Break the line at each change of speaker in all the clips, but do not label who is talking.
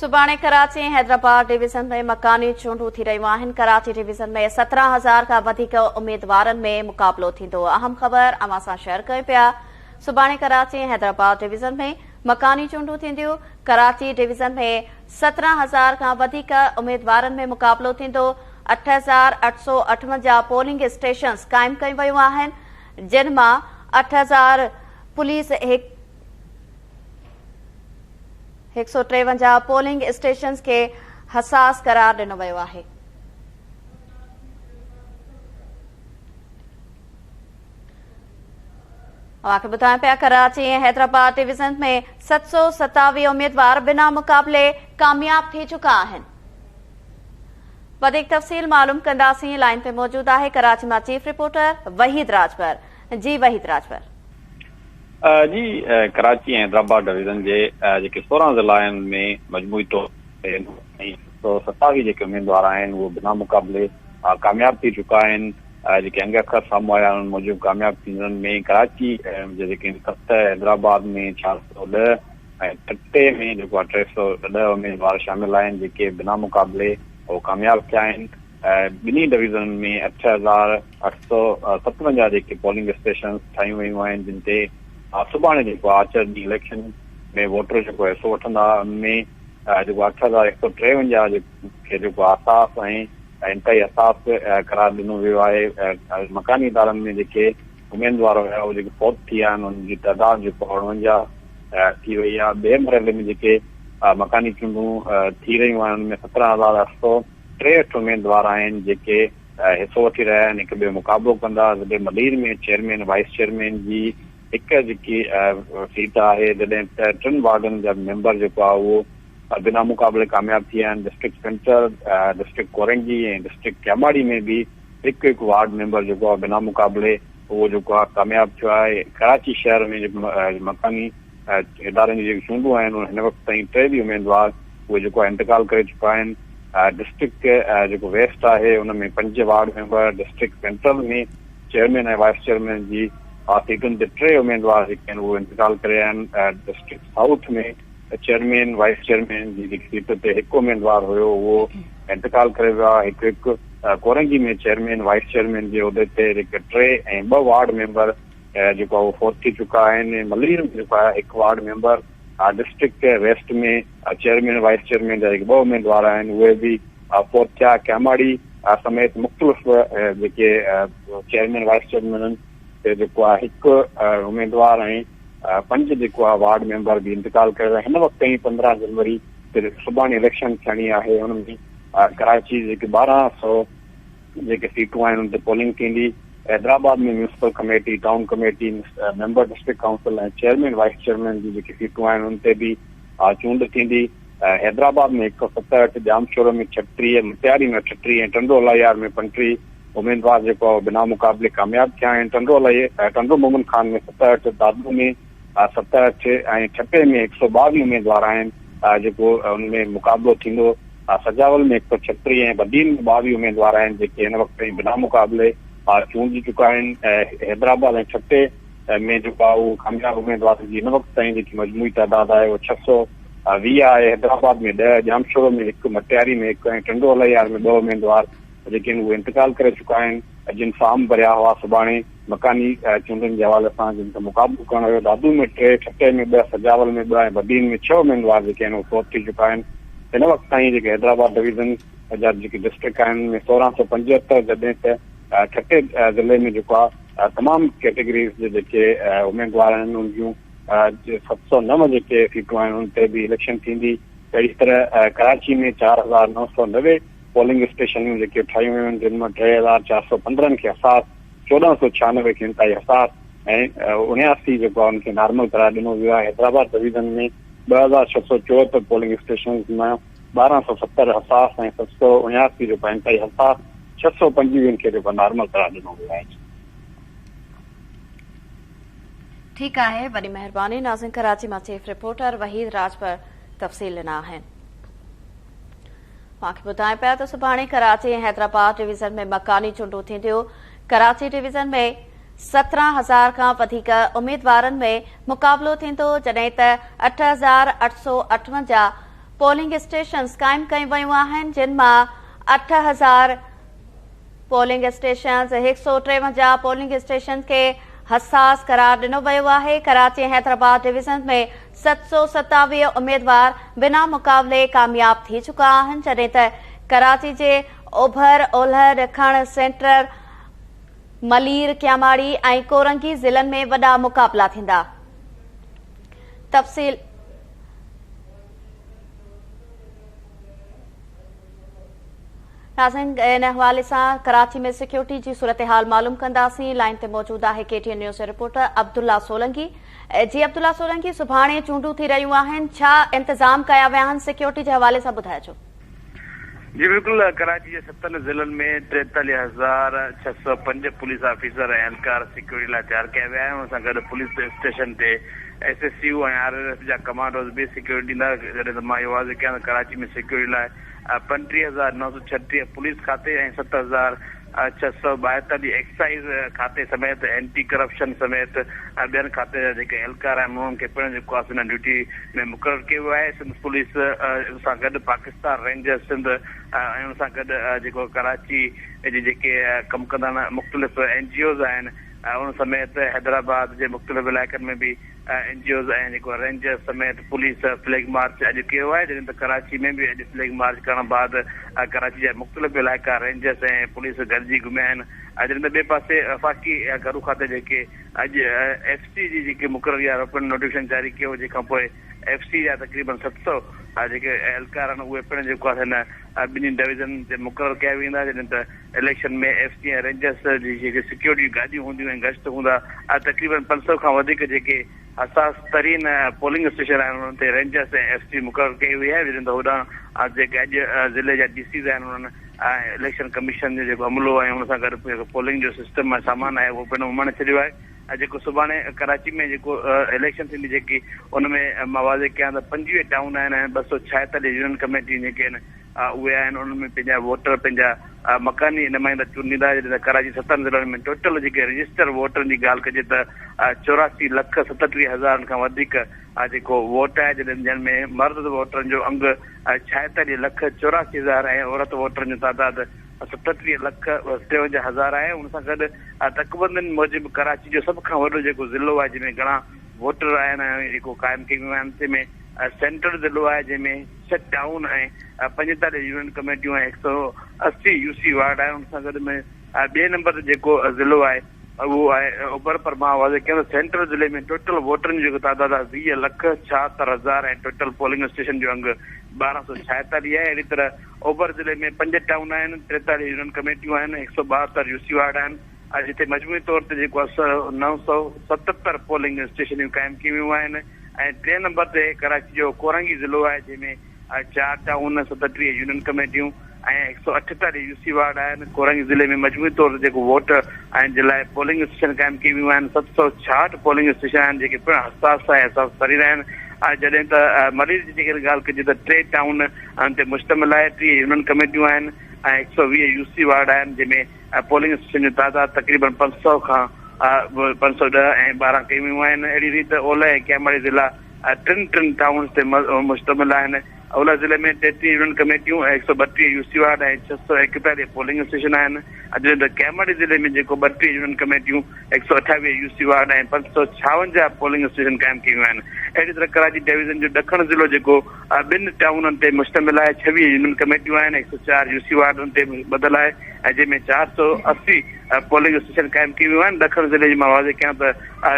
सुभाणे कराची ऐं हैदराबाद डिवीज़न में मकानी चूंडूं थी रहियूं आहिनि। कराची डिवीज़न में 17,000 खां वधीक उम्मीदवारनि में मुक़ाबलो थींदो। अहम ख़बर अवां सां शेयर कयूं पिया। सुभाणे कराची ऐं हैदराबाद डिवीज़न में मकानी चूंडूं थींदियूं। कराची डिवीज़न में 17,000 खां वधीक उम्मीदवारनि में मुक़ाबलो थींदो। 8,858 पोलिंग स्टेशन्स क़ाइमु कयूं वयूं आहिनि, जिन मां 8,000 पुलिस 153 पोलिंग स्टेशन्स खे हसास करार ॾिनो वियो आहे। अवांखे ॿुधायूं पिया कराची ऐं हैदराबाद डिवीज़न में 727 उम्मीदवार बिना मुक़ाबले कामयाब थी चुका आहिनि। वधीक तफ़सील मालूम कंदासीं। लाइन ते मौजूद आहे कराची मां चीफ रिपोर्टर वहीद राजभर। जी वहीद राजभर।
जी कराची ऐं हैदराबाद डिवीज़न जे जेके 16 ज़िला आहिनि में मजमूई तौर ते 127 जेके उम्मीदवार आहिनि उहे बिना मुक़ाबले कामयाब थी चुका आहिनि। जेके अंग अखर साम्हूं आया उन मूजिबि कामयाब थींदड़नि में कराची जेके 7, हैदराबाद में 410 ऐं ठटे में जेको आहे 310 उम्मीदवार शामिल आहिनि जेके बिना मुक़ाबले उहे कामयाब थिया आहिनि। ॿिन्ही डिवीज़न में 8,857 जेके पोलिंग स्टेशन ठाहियूं वयूं आहिनि, जिन ते सुभाणे जेको आहे आचर ॾींहुं इलेक्शन में वोटर जेको हिसो वठंदा। उनमें जेको 8,153 खे जेको असास ऐं इंतई असास करार ॾिनो वियो आहे। मकानी इदारनि में जेके उम्मीदवार हुया उहे जेके फौत थी विया आहिनि उनजी तइदाद जेको 49 थी वई आहे। ॿिए मरहले में जेके मकानी चूंडूं थी रहियूं आहिनि उनमें 17,863 उम्मीदवार आहिनि जेके हिसो वठी रहिया आहिनि, हिक ॿियो मुक़ाबलो कंदा। जॾहिं मलीर में चेयरमैन वाइस चेयरमैन जी हिकु जेकी सीट आहे, जॾहिं त 3 वार्डनि जा मेंबर जेको आहे उहो बिना मुक़ाबले कामयाब थी विया आहिनि। डिस्ट्रिक्ट सेंटर, डिस्ट्रिक्ट कोरंगी ऐं डिस्ट्रिक्ट केमारी में बि हिकु वार्ड मेंबर जेको आहे बिना मुक़ाबले उहो जेको आहे कामयाब थियो आहे। कराची शहर में जेको मकानी इदारनि जी जेकी चूंडूं आहिनि हिन वक़्तु ताईं 3 बि उम्मीदवार उहे जेको आहे इंतकाल करे चुका आहिनि। डिस्ट्रिक्ट जेको वेस्ट आहे उन में 5 वार्ड मेंबर, डिस्ट्रिक्ट सेंट्रल में चेयरमैन ऐं वाइस चेयरमैन जी सीटुनि ते 3 उम्मीदवार जेके आहिनि उहे इंतकाल करे आहिनि। डिस्ट्रिक्ट साउथ में चेयरमैन वाइस चेयरमैन जी जेकी सीट ते हिकु उम्मीदवार हुयो उहो इंतकाल करे वियो आहे। हिकु कोरंगी में चेयरमैन वाइस चेयरमैन जे उहिदे ते जेके 3 ऐं 2 वार्ड मेंबर जेको आहे उहो फौत थी चुका आहिनि। मलीर में जेको आहे 1 वार्ड मेंबर, डिस्ट्रिक्ट वेस्ट में चेयरमैन वाइस चेयरमैन जा जेके 2 उम्मीदवार आहिनि उहे बि फौत थिया। केमारी समेत मुख़्तलिफ़ जेके चेयरमैन वाइस चेयरमैन ते जेको आहे 1 उम्मीदवार ऐं 5 जेको आहे वार्ड मेंबर बि इंतकाल करे हिन वक़्तु ताईं 15 जनवरी ते सुभाणे इलेक्शन थियणी आहे। हुनमें कराची जेके 1200 जेके सीटूं आहिनि उन ते पोलिंग थींदी। हैदराबाद में municipal committee, town committee, member district council ऐं चेयरमैन वाइस चेयरमैन जी जेकी सीटूं आहिनि उन ते बि चूंड थींदी। हैदराबाद में 167, जामशोरो में 36, मुतियारी में 38 ऐं टंडो अलायार में 35 उम्मीदवार जेको आहे बिना मुक़ाबले कामयाब थिया आहिनि। टंडो मोमिन खान में 67, दादू में 67 ऐं ठटे में 122 उम्मीदवार आहिनि जेको उनमें मुक़ाबलो थींदो। सजावल में 136 ऐं बदीन में 22 उम्मीदवार आहिनि जेके हिन वक़्तु ताईं बिना मुक़ाबले चूंडी चुका आहिनि। हैदराबाद ऐं ठटे में जेको आहे उहो कामयाब उम्मीदवार जी हिन वक़्तु ताईं जेकी मजमूई तइदाद आहे उहो 620 आहे। हैदराबाद में 10, जामशोरो में 1, मुतियारी में 1 ऐं टंडो अलायार में 2 उम्मीदवार जेके आहिनि उहे इंतकाल करे चुका आहिनि। जिन फार्म भरिया हुआ सुभाणे मकानी चूंडनि जे हवाले सां जिन सां मुक़ाबलो करणो हुयो। दादू में 3, ठटे में 2, सजावल में 2 ऐं बदीन में 6 उम्मीदवार जेके आहिनि उहे फौत थी चुका आहिनि। हिन वक़्तु ताईं जेके हैदराबाद डिवीज़न जा जेके डिस्ट्रिक्ट आहिनि उनमें 1675, जॾहिं त ठटे ज़िले में जेको आहे तमामु कैटेगरीज़ जे जेके उम्मीदवार आहिनि उन जूं 709 जेके सीटूं आहिनि उन ते बि इलेक्शन थींदी। अहिड़ी तरह कराची में 4,990 पोलिंग स्टेशनूं जेके ठाहियूं वयूं आहिनि, जिन मां 3,415 खे हसास, 1496 खे इंतई हसास ऐं 79 जेको आहे उनखे नॉर्मल करार ॾिनो वियो आहे। हैदराबाद डिवीज़न में 2,674 पोलिंग स्टेशन मां 1,270 हसास ऐं 779 जेको आहे इंतई हसास, 625 खे जेको नॉर्मल करार ॾिनो वियो आहे।
ठीकु आहे, वॾी महिरबानी। नाज़रीन, कराची मां चीफ रिपोर्टर वहीद राजभर तफ़सील ॾिना आहिनि। मूंखे ॿुधाए पिया त सुभाणे कराची ऐं हैदराबाद डिवीज़न में मकानी चूंडूं थींदियूं। कराची डिवीज़न में 17,000 खां वधीक उम्मीदवारनि में मुक़ाबलो थींदो, जॾहिं त 8,858 पोलिंग स्टेशन्स क़ाइम कयूं वयूं आहिनि जिन मां 8000 पोलिंग स्टेशन 153 पोलिंग स्टेशन खे हसास करार ॾिनो वियो आहे। कराची ऐं हैदराबाद डिवीज़न में 727 उम्मीदवार बिना मुक़ाबले कामयाब थी चुका आहिनि, जॾहिं त कराची जे ओभर ओलह ॾखण सेंट्रल मलीर क्यामाड़ी ऐं कोरंगी ज़िलनि में वॾा मुक़ाबला थींदा। तफ़सील नाज़रीन, इन हवाले सां कराची में सिक्योरिटी जी सूरत हाल मालूम कंदासीं। लाइन ते मौजूद आहे KTN news reporter Abdullah Solanki. जी अब्दुल्ला सोलंकी, सुभाणे चूंडूं थी रहियूं आहिनि, छा इंतज़ाम कया विया आहिनि सिक्योरिटी जे हवाले सां ॿुधाइजो।
जी बिल्कुल, कराची जे 7 ज़िलनि में 43,605 पुलिस ऑफिसर ऐं एहलकार सिक्योरिटी लाइ तैयार कया विया आहिनि। हुन सां गॾु पुलिस स्टेशन ते SSU ऐं RRF जा कमांडोस बि सिक्योरिटी ॾींदा। जॾहिं त मां इहो वाज़े कयां त कराची में सिक्योरिटी लाइ 35,936 पुलिस खाते ऐं 7,672 एक्साइज़ खाते समेत एंटी करप्शन समेत ॿियनि खाते जा जेके एहलकार आहिनि उन्हनि खे पिणु जेको आहे हिन ड्यूटी में मुक़ररु कयो वियो आहे। सिंध पुलिस सां गॾु पाकिस्तान रेंजर्स सिंध ऐं हुन सां गॾु जेको कराची जी जेके कमु कंदा मुख़्तलिफ़ NGOs आहिनि उन समेत हैदराबाद जे मुख़्तलिफ़ इलाइक़नि में बि NGOs ऐं जेको रेंजर्स समेत पुलिस फ्लैग मार्च अॼु कयो आहे। जॾहिं त कराची में बि अॼु फ्लैग मार्च करण बाद कराची जा मुख़्तलिफ़ इलाइक़ा रेंजर्स ऐं पुलिस गॾिजी घुमिया आहिनि। जॾहिं त ॿिए पासे वफ़ाक़ी घरू खाते जेके अॼु FC जी जेके मुक़ररु या रोकड़ नोटिफिकेशन जारी कयो, जेखां पोइ FC जा तक़रीबन 700 जेके एहलकार आहिनि उहे पिणु जेको आहे हिन ॿिन्ही डिवीज़न ते मुक़ररु कया वेंदा। जॾहिं त इलेक्शन में FC ऐं रेंजर्स जी जेके सिक्योरिटी गाॾियूं हूंदियूं ऐं गश्त हूंदा, तक़रीबन 500 खां वधीक जेके हसास तरीन पोलिंग स्टेशन आहिनि उन्हनि ते रेंजर्स ऐं FC मुक़ररु कई वई आहे। जॾहिं त होॾां जेके अॼु ज़िले जा DCs आहिनि उन्हनि इलेक्शन कमीशन जो जेको अमलो आहे हुन सां गॾु पोलिंग जो सिस्टम ऐं सामान आहे उहो पिणु उमणे छॾियो आहे। जेको सुभाणे कराची में जेको इलेक्शन थींदी जेकी उनमें मां वाज़े कयां त 25 टाउन आहिनि ऐं 276 यूनियन कमेटी जेके आहिनि उहे आहिनि उनमें पंहिंजा वोटर पंहिंजा मकानी नुमाइंदा चूंडींदा। जॾहिं त कराची 7 ज़िलनि में टोटल जेके रजिस्टर वोटरनि जी ॻाल्हि कजे त 84,37,000 खां वधीक जेको वोट आहे, जॾहिं जिन में मर्द वोटरनि जो अंग 76,84,000 ऐं औरत वोटरनि जो तादाद 37,53,000 आहे। हुन सां गॾु तकबंदनि मूजिबि कराची जो सभ खां वॾो जेको ज़िलो आहे जंहिंमें घणा वोटर आहिनि ऐं जेको क़ाइमु कयूं वियूं आहिनि, तंहिंमें सेंट्रल ज़िलो आहे जंहिंमें 6 टाउन ऐं 45 यूनियन कमेटियूं ऐं 180 UC वार्ड आहे। हुन सां गॾु में ॿिए नंबर ते जेको ज़िलो आहे उहो आहे ओभर पर मां वाज़े कयां सेंट्रल ज़िले में टोटल वोटरनि जो जेको तादाद आहे 20,76,000 ऐं टोटल पोलिंग स्टेशन जो अंग 1246 आहे। अहिड़ी तरह ओभर ज़िले में 5 टाउन आहिनि, 43 यूनियन कमेटियूं आहिनि, 172 UC वार्ड आहिनि, जिते मजमूई तौर ते जेको आहे 977 पोलिंग स्टेशनूं क़ाइमु कयूं वियूं आहिनि। ऐं 3 नंबर ते कराची जो कोरंगी ज़िलो आहे जंहिंमें 4 टाउन 37 यूनियन कमेटियूं ऐं 148 UC वार्ड आहिनि। कोरंगी ज़िले में मजमूई तौर ते जेको वोट ऐं जे लाइ पोलिंग स्टेशन क़ाइमु कयूं वियूं आहिनि 766 पोलिंग स्टेशन आहिनि जेके पिणु हसास ऐं हसास तरीन आहिनि। जॾहिं त मलीर जी जेकर ॻाल्हि कजे त 3 टाउन ते मुश्तमिल आहे, 3 यूनियन कमेटियूं आहिनि ऐं 120 UC वार्ड आहिनि जंहिंमें पोलिंग स्टेशन जो तादाद तक़रीबन 500 खां 510 ऐं 12 कयूं वियूं आहिनि। अहिड़ी रीति ओलह ऐं कैमरी ज़िला 3 टाउन्स ते मुश्तमिल आहिनि। ओलह ज़िले में 33 यूनियन कमेटियूं ऐं 132 UC वार्ड ऐं 641 पोलिंग स्टेशन आहिनि। जॾहिं त कैमरी ज़िले में जेको 32 यूनियन कमेटियूं 128 UC वार्ड ऐं 556 पोलिंग स्टेशन क़ाइमु कयूं आहिनि। अहिड़ी तरह कराची डिवीज़न जो ॾखण ज़िलो जेको 2 टाउननि ते मुश्तमिल आहे, 26 यूनियन कमेटियूं आहिनि, 104 UC वार्ड उन ते ॿधल आहे ऐं जंहिंमें 480 पोलिंग स्टेशन क़ाइमु कयूं वियूं आहिनि। ॾखण ज़िले जी मां वाज़े कयां त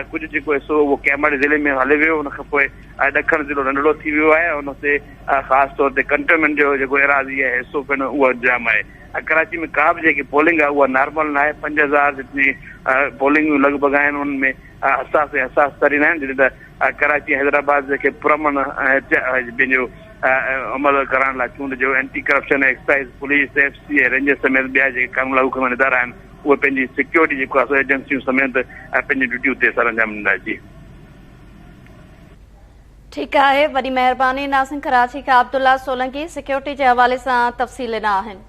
कुझु जेको हिसो उहो कैमरी ज़िले में हले वियो, हुन खां पोइ ॾखण ज़िलो नंढड़ो थी वियो आहे। हुन ते ख़ासि तौर ते कंटेनमेंट जो जेको एराज़ी आहे हिसो पिणु उहो जाम आहे। कराची में का बि जेकी पोलिंग आहे उहा नॉर्मल न आहे। 5,000 जितनी पोलिंगूं लॻभॻि आहिनि, उनमें हसास ऐं हसास तरीन आहिनि। जॾहिं त कराची हैदराबाद जेके पुरमन पंहिंजो अमल करण लाइ चूंड जो anti corruption excise police FC ऐं रेंजर्स समेत ॿिया जेके कानून लागू करण इदारा आहिनि उहे पंहिंजी सिक्योरिटी जेको आहे एजेंसियूं समेत पंहिंजी ड्यूटियूं ते सर अंजाम ॾींदा। जी
ठीकु आहे, वॾी महिरबानी। नाज़रीन, कराची खां अब्दुल्ला सोलंकी सिक्योरिटी जे हवाले सां तफ़सील ॾिना आहिनि।